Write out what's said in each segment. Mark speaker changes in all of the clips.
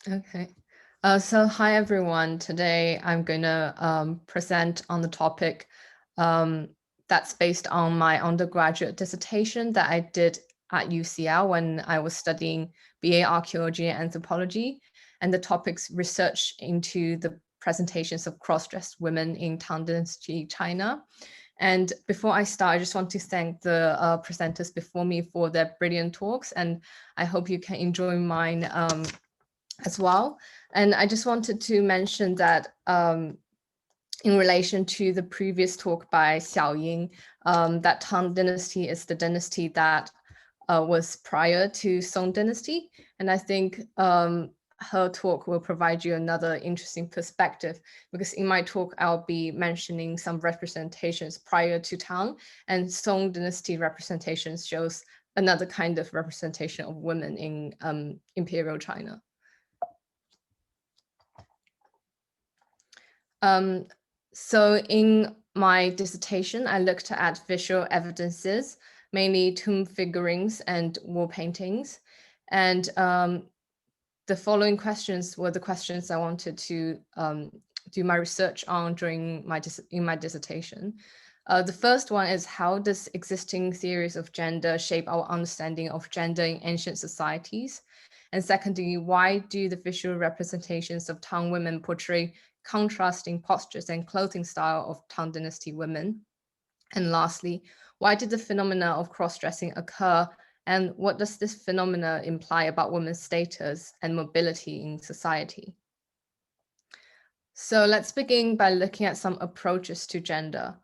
Speaker 1: Okay. So hi everyone. Today I'm going to present on the topic that's based on my undergraduate dissertation that I did at UCL when I was studying BA Archaeology and Anthropology, and the topic's research into the presentations of cross-dressed women in Tang Dynasty, China. And before I start, I just want to thank the presenters before me for their brilliant talks, and I hope you can enjoy mine as well. And I just wanted to mention that in relation to the previous talk by Xiaoying, that Tang Dynasty is the dynasty that was prior to Song Dynasty. And I think her talk will provide you another interesting perspective, because in my talk, I'll be mentioning some representations prior to Tang, and Song Dynasty representations shows another kind of representation of women in imperial China. So in my dissertation, I looked at visual evidences, mainly tomb figurines and wall paintings. And the following questions were the questions I wanted to do my research on during in my dissertation. The first one is, how does existing theories of gender shape our understanding of gender in ancient societies? And secondly, why do the visual representations of Tang women portray contrasting postures and clothing style of Tang Dynasty women? And lastly, why did the phenomena of cross-dressing occur? And what does this phenomena imply about women's status and mobility in society? So let's begin by looking at some approaches to gender.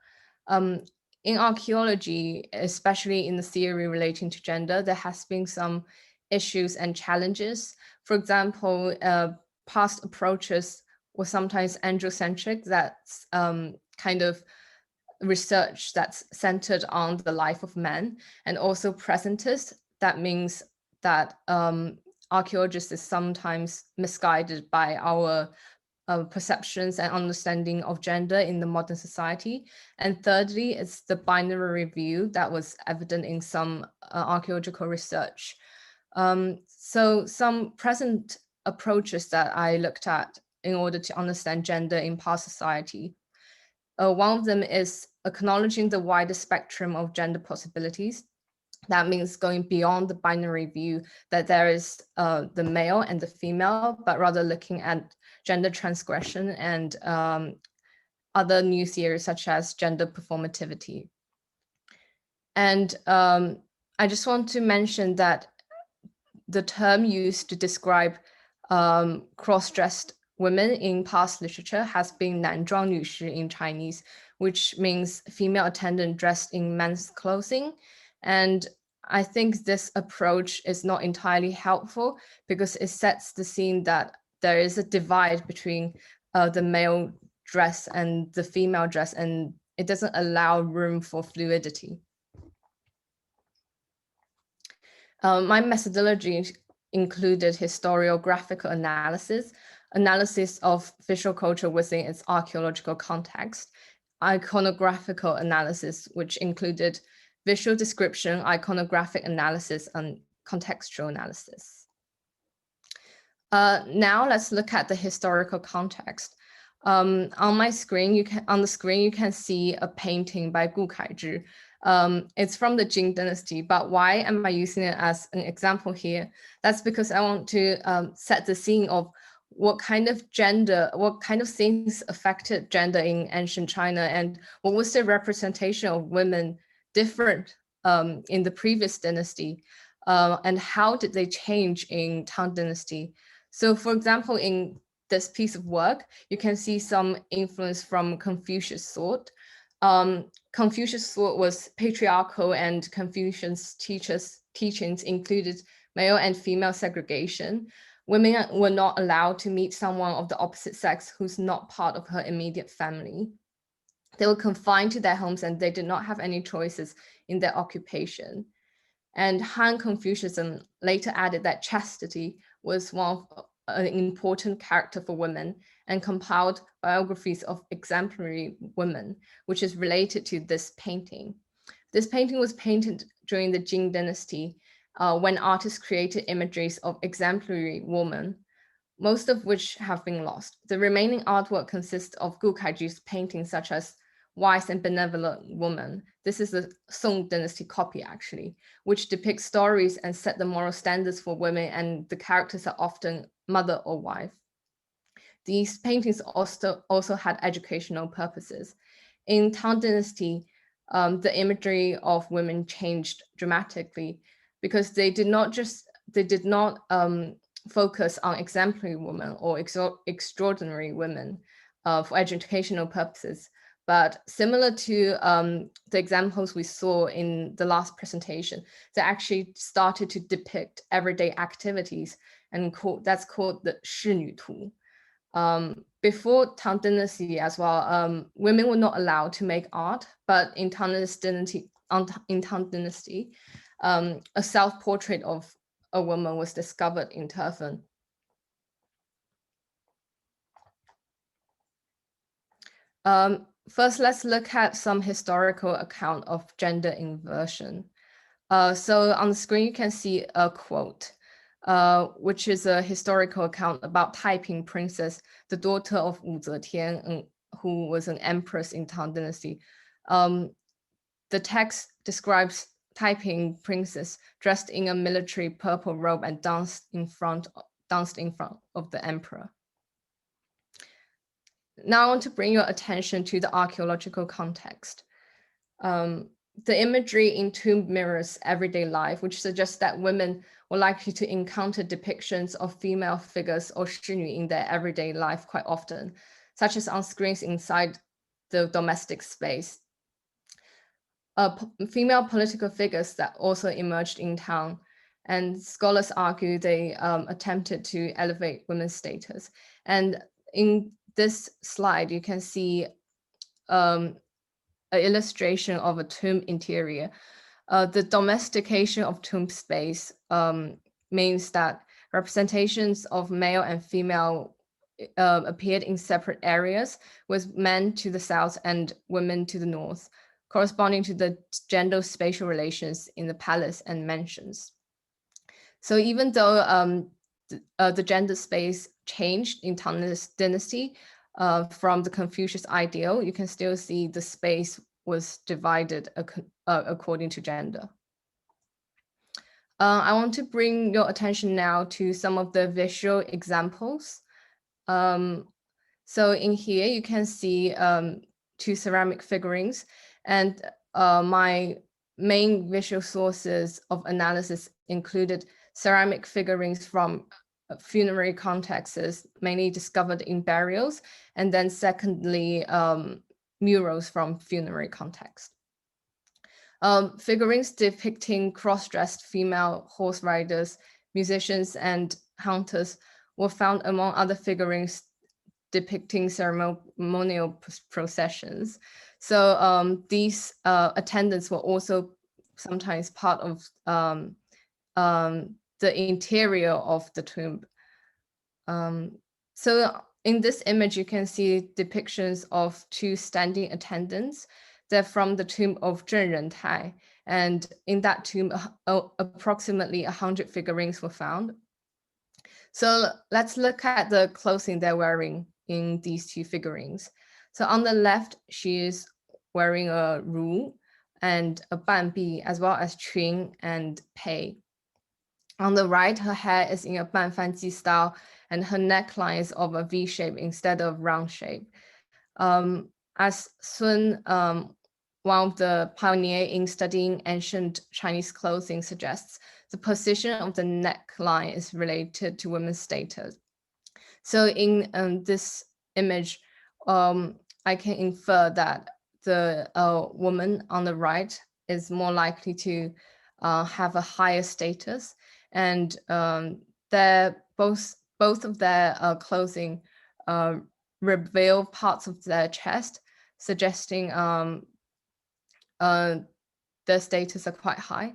Speaker 1: In archaeology, especially in the theory relating to gender, there has been some issues and challenges. For example, past approaches were sometimes androcentric, that's kind of research that's centered on the life of men, and also presentist. That means that archaeologists is sometimes misguided by our perceptions and understanding of gender in the modern society. And thirdly, it's the binary view that was evident in some archaeological research. So some present approaches that I looked at in order to understand gender in past society. One of them is acknowledging the wider spectrum of gender possibilities. That means going beyond the binary view that there is the male and the female, but rather looking at gender transgression and other new theories such as gender performativity. And I just want to mention that the term used to describe cross-dressed women in past literature has been 男装女士 in Chinese, which means female attendant dressed in men's clothing. And I think this approach is not entirely helpful, because it sets the scene that there is a divide between the male dress and the female dress, and it doesn't allow room for fluidity. My methodology included historiographical analysis of visual culture within its archaeological context, iconographical analysis, which included visual description, iconographic analysis, and contextual analysis. Now let's look at the historical context. On the screen, you can see a painting by Gu Kaizhi. It's from the Jing Dynasty, but why am I using it as an example here? That's because I want to set the scene of what kind of things affected gender in ancient China, and what was the representation of women different in the previous dynasty, and how did they change in Tang Dynasty? So for example, in this piece of work, you can see some influence from Confucius thought. Confucius thought was patriarchal, and Confucius teachings included male and female segregation. Women were not allowed to meet someone of the opposite sex who's not part of her immediate family. They were confined to their homes, and they did not have any choices in their occupation. And Han Confucianism later added that chastity was an important character for women, and compiled biographies of exemplary women, which is related to this painting. This painting was painted during the Jing Dynasty, when artists created imageries of exemplary women. most of which have been lost. The remaining artwork consists of Gukaiji's paintings such as Wise and Benevolent Woman. This is the Song Dynasty copy, actually, which depicts stories and set the moral standards for women, and the characters are often mother or wife. These paintings also had educational purposes. In Tang Dynasty, the imagery of women changed dramatically because they did not focus on exemplary women or extraordinary women for educational purposes. But similar to the examples we saw in the last presentation, they actually started to depict everyday activities, and that's called the 仕女图. Before Tang Dynasty as well, women were not allowed to make art, but in Tang Dynasty, a self-portrait of a woman was discovered in Turfan. First, let's look at some historical account of gender inversion. So on the screen, you can see a quote, which is a historical account about Taiping Princess, the daughter of Wu Zetian, who was an empress in Tang Dynasty. The text describes Taiping Princess dressed in a military purple robe and danced in front of the emperor. Now I want to bring your attention to the archaeological context. The imagery in tomb mirrors everyday life, which suggests that women were likely to encounter depictions of female figures or 仕女 in their everyday life quite often, such as on screens inside the domestic space. Female political figures that also emerged in town, and scholars argue they attempted to elevate women's status. And in this slide, you can see an illustration of a tomb interior. The domestication of tomb space means that representations of male and female appeared in separate areas, with men to the south and women to the north, corresponding to the gender spatial relations in the palace and mansions. So even though the gender space changed in Tang Dynasty from the Confucius ideal, you can still see the space was divided according to gender. I want to bring your attention now to some of the visual examples. So in here, you can see 2 ceramic figurines, and my main visual sources of analysis included ceramic figurines from funerary contexts, mainly discovered in burials, and then secondly, murals from funerary context. Figurines depicting cross-dressed female horse riders, musicians, and hunters were found among other figurines depicting ceremonial processions. So these attendants were also sometimes part of the interior of the tomb. So in this image, you can see depictions of 2 standing attendants. They're from the tomb of Zhen Rentai, and in that tomb, approximately 100 figurines were found. So let's look at the clothing they're wearing in these 2 figurines. So on the left, she is wearing a ru and a banbi, as well as chun and pei. On the right, her hair is in a banfanji style, and her neckline is of a V shape instead of round shape. As Sun, one of the pioneers in studying ancient Chinese clothing, suggests, the position of the neckline is related to women's status. So in this image, I can infer that the woman on the right is more likely to have a higher status, and both of their clothing reveal parts of their chest, suggesting their status are quite high.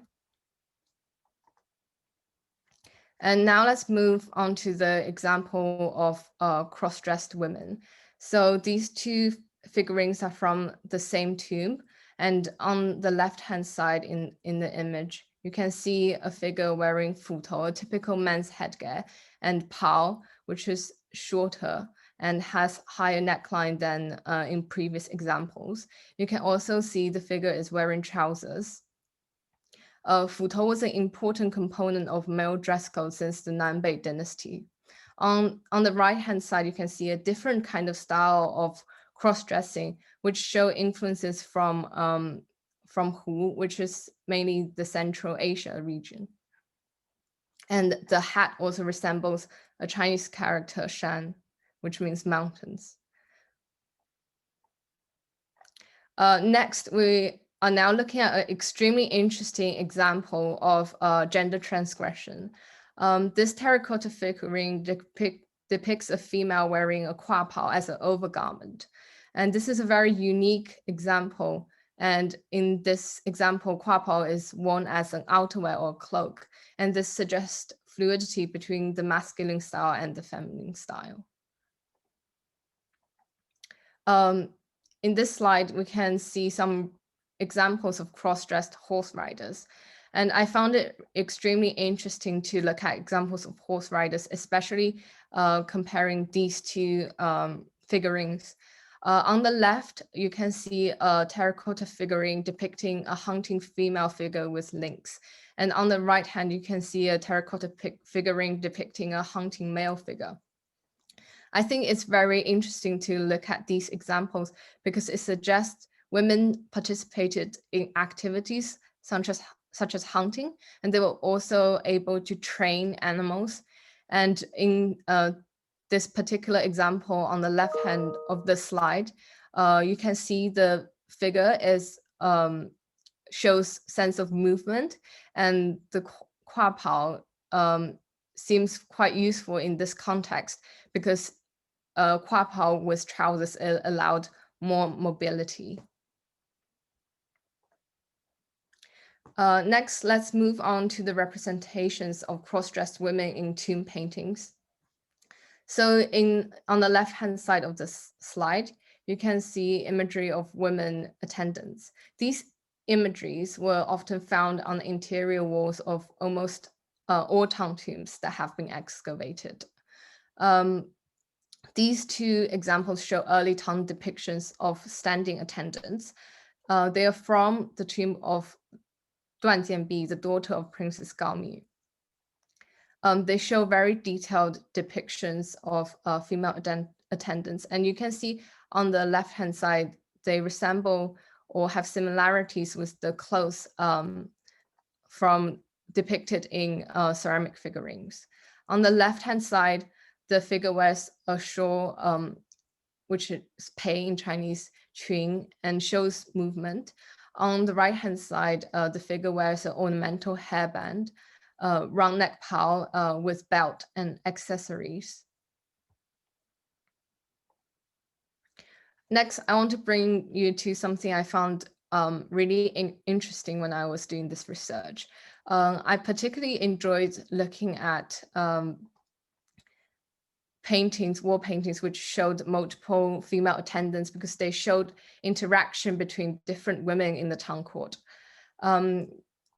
Speaker 1: And now let's move on to the example of cross-dressed women. So these 2 figurines are from the same tomb, and on the left-hand side in the image, you can see a figure wearing futou, a typical men's headgear, and pao, which is shorter and has higher neckline than in previous examples. You can also see the figure is wearing trousers. Futou was an important component of male dress code since the Nanbei Dynasty. On the right-hand side, you can see a different kind of style of cross-dressing, which show influences from Hu, which is mainly the Central Asia region. And the hat also resembles a Chinese character Shan, which means mountains. Next, we are now looking at an extremely interesting example of gender transgression. This terracotta figurine depicts a female wearing a kuapao as an overgarment. And this is a very unique example. And in this example, kuapao is worn as an outerwear or cloak. And this suggests fluidity between the masculine style and the feminine style. In this slide, we can see some examples of cross-dressed horse riders. And I found it extremely interesting to look at examples of horse riders, especially comparing these two figurines. On the left, you can see a terracotta figurine depicting a hunting female figure with lynx. And on the right hand, you can see a terracotta figurine depicting a hunting male figure. I think it's very interesting to look at these examples because it suggests women participated in activities such as hunting, and they were also able to train animals. And in this particular example on the left hand of the slide, you can see the figure is shows sense of movement, and the kuapao seems quite useful in this context because kuapao with trousers allowed more mobility. Next, let's move on to the representations of cross-dressed women in tomb paintings. So on the left-hand side of this slide, you can see imagery of women attendants. These imageries were often found on the interior walls of almost all Tang tombs that have been excavated. These two examples show early Tang depictions of standing attendants. They are from the tomb of Duan Jianbi, the daughter of Princess Gaomi. They show very detailed depictions of female attendants. And you can see on the left-hand side, they resemble or have similarities with the clothes from depicted in ceramic figurines. On the left-hand side, the figure wears a shawl, which is pei in Chinese, qun, and shows movement. On the right-hand side, the figure wears an ornamental hairband, round neck pao with belt and accessories. Next, I want to bring you to something I found really interesting when I was doing this research. I particularly enjoyed looking at wall paintings, which showed multiple female attendants because they showed interaction between different women in the Tang court.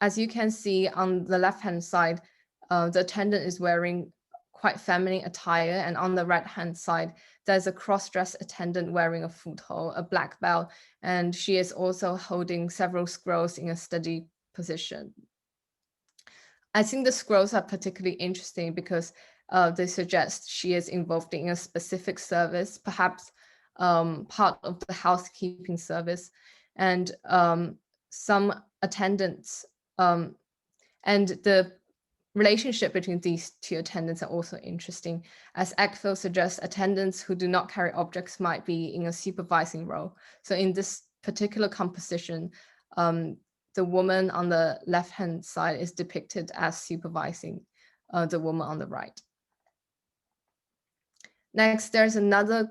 Speaker 1: As you can see on the left-hand side, the attendant is wearing quite feminine attire, and on the right-hand side, there's a cross-dressed attendant wearing a futou, a black belt, and she is also holding several scrolls in a steady position. I think the scrolls are particularly interesting because they suggest she is involved in a specific service, perhaps part of the housekeeping service, and some attendants, and the relationship between these two attendants are also interesting. As Eckfeld suggests, attendants who do not carry objects might be in a supervising role. So in this particular composition, the woman on the left-hand side is depicted as supervising the woman on the right. Next, there's another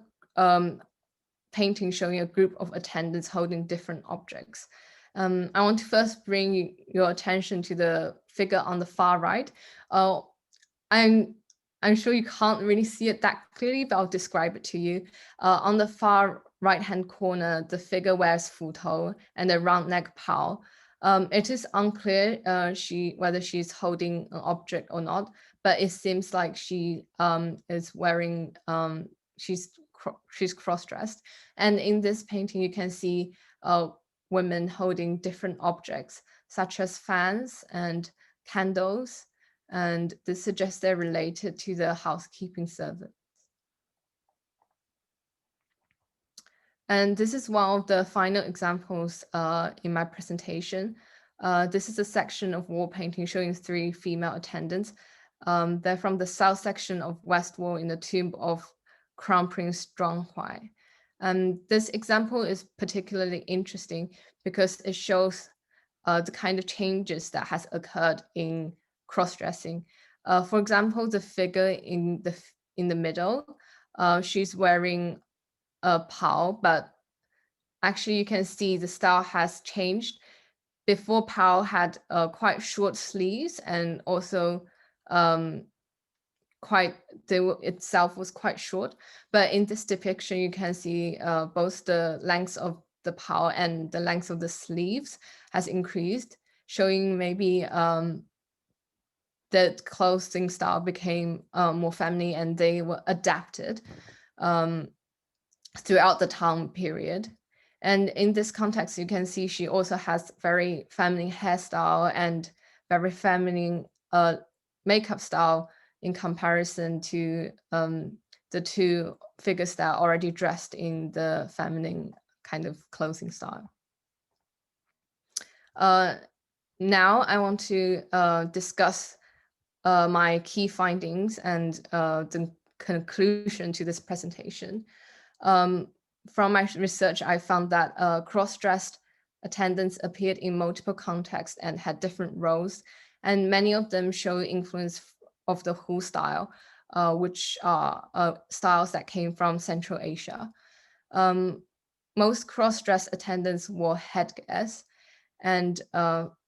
Speaker 1: painting showing a group of attendants holding different objects. I want to first bring your attention to the figure on the far right. I'm sure you can't really see it that clearly, but I'll describe it to you. On the far right-hand corner, the figure wears futou and a round neck pao. It is unclear whether she's holding an object or not, but it seems like she is wearing, she's cross-dressed. And in this painting, you can see women holding different objects, such as fans and candles, and this suggests they're related to the housekeeping servant. And this is one of the final examples in my presentation. This is a section of wall painting showing 3 female attendants. They're from the south section of West Wall in the tomb of Crown Prince Zhuanghuai. This example is particularly interesting because it shows the kind of changes that has occurred in cross-dressing. For example, the figure in the middle, she's wearing a pao, but actually you can see the style has changed. Before, pao had quite short sleeves, and also itself was quite short. But in this depiction, you can see both the length of the pao and the length of the sleeves has increased, showing maybe the clothing style became more feminine, and they were adapted throughout the Tang period. And in this context, you can see she also has very feminine hairstyle and very feminine makeup style in comparison to the 2 figures that are already dressed in the feminine kind of clothing style. Now I want to discuss my key findings and the conclusion to this presentation. From my research, I found that cross-dressed attendants appeared in multiple contexts and had different roles, and many of them show influence of the Hu style, which are styles that came from Central Asia. Most cross-dressed attendants wore headgears, and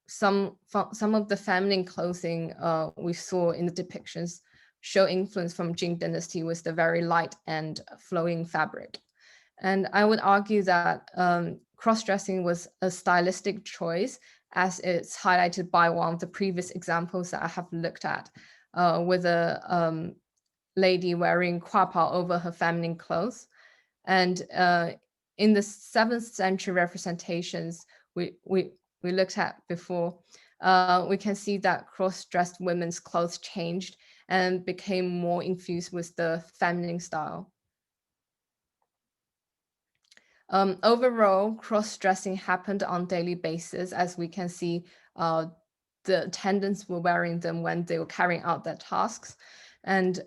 Speaker 1: some of the feminine clothing we saw in the depictions show influence from Tang Dynasty with the very light and flowing fabric. And I would argue that cross-dressing was a stylistic choice, as it's highlighted by one of the previous examples that I have looked at, with a lady wearing kuapao over her feminine clothes. And in the 7th century representations we looked at before, we can see that cross-dressed women's clothes changed and became more infused with the feminine style. Overall, cross-dressing happened on daily basis, as we can see the attendants were wearing them when they were carrying out their tasks. And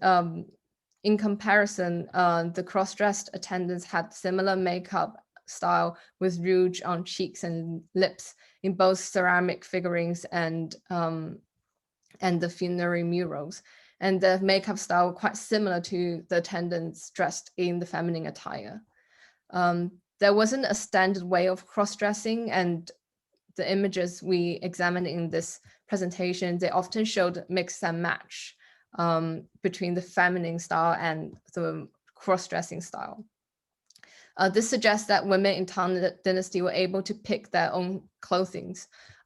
Speaker 1: in comparison, the cross-dressed attendants had similar makeup style with rouge on cheeks and lips in both ceramic figurines and the funerary murals. And the makeup style quite similar to the attendants dressed in the feminine attire. There wasn't a standard way of cross-dressing, and the images we examined in this presentation, they often showed mix and match between the feminine style and the cross-dressing style. This suggests that women in Tang Dynasty were able to pick their own clothing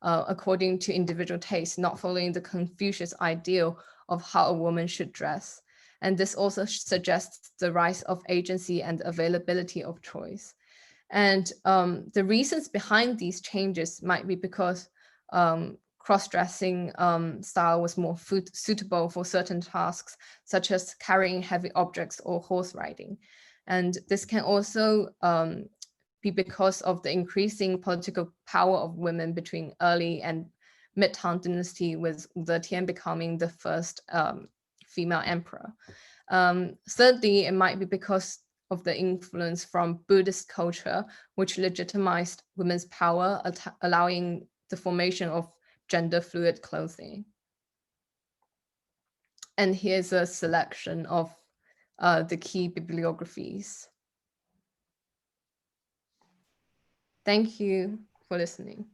Speaker 1: according to individual taste, not following the Confucius ideal of how a woman should dress. And this also suggests the rise of agency and availability of choice. And the reasons behind these changes might be because cross-dressing style was more suitable for certain tasks, such as carrying heavy objects or horse riding. And this can also be because of the increasing political power of women between early and mid-Tang Dynasty, with the Tian becoming the first female emperor. Thirdly, it might be because of the influence from Buddhist culture, which legitimized women's power, allowing the formation of gender fluid clothing. And here's a selection of the key bibliographies. Thank you for listening.